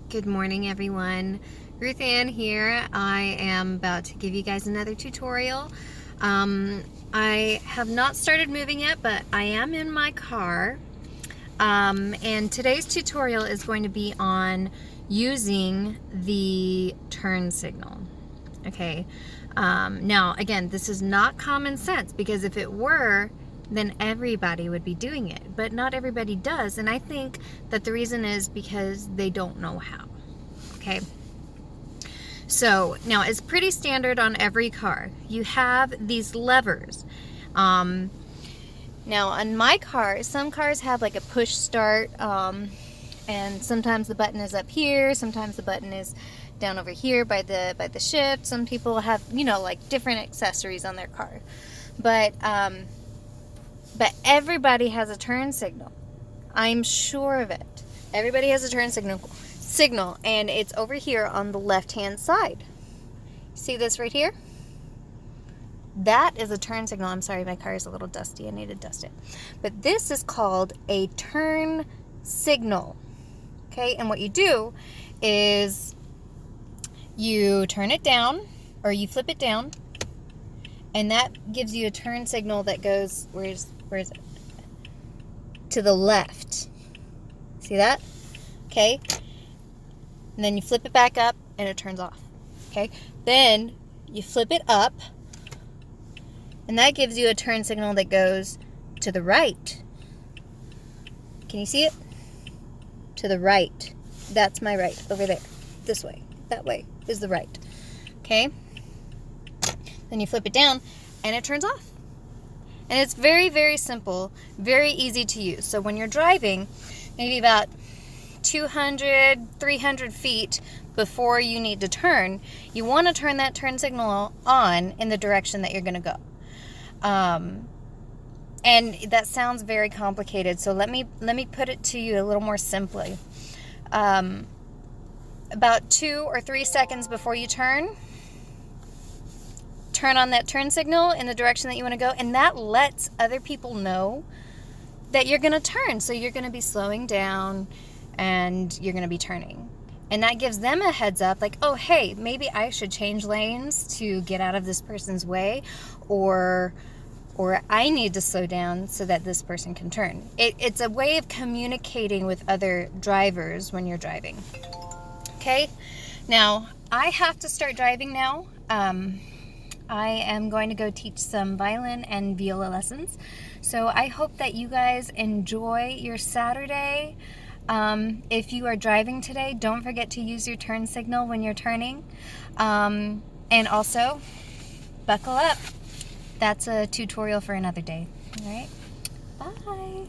Good morning, everyone. Ruth Ann here. I am about to give you guys another tutorial. I have not started moving yet, but I am in my car. And today's tutorial is going to be on using the turn signal. Okay. Now, again, this is not common sense, because if it were, then everybody would be doing it, but not everybody does. And I think that the reason is because they don't know how. Okay, so now it's pretty standard on every car. You have these levers. Now on my car, some cars have like a push start, and sometimes the button is up here, sometimes the button is down over here by the shift. Some people have, like different accessories on their car, but everybody has a turn signal. I'm sure of it. Everybody has a turn signal, and it's over here on the left hand side. See this right here? That is a turn signal. I'm sorry, my car is a little dusty. I need to dust it. But this is called a turn signal. Okay, and what you do is you turn it down, or you flip it down, and that gives you a turn signal that goes, where is it? To the left. See that? Okay. And then you flip it back up and it turns off. Okay. Then you flip it up and that gives you a turn signal that goes to the right. Can you see it? To the right. That's my right over there. This way. That way is the right. Okay. Then you flip it down and it turns off. And it's very, very simple, very easy to use. So when you're driving, maybe about 200, 300 feet before you need to turn, you want to turn that turn signal on in the direction that you're going to go. And that sounds very complicated, so let me put it to you a little more simply. About 2 or 3 seconds before you turn on that turn signal in the direction that you want to go, and that lets other people know that you're going to turn. So you're going to be slowing down and you're going to be turning. And that gives them a heads up, like, oh, hey, maybe I should change lanes to get out of this person's way, or I need to slow down so that this person can turn. It's a way of communicating with other drivers when you're driving. Okay, now I have to start driving now. I am going to go teach some violin and viola lessons. So I hope that you guys enjoy your Saturday. If you are driving today, don't forget to use your turn signal when you're turning. And also, buckle up. That's a tutorial for another day. All right, bye.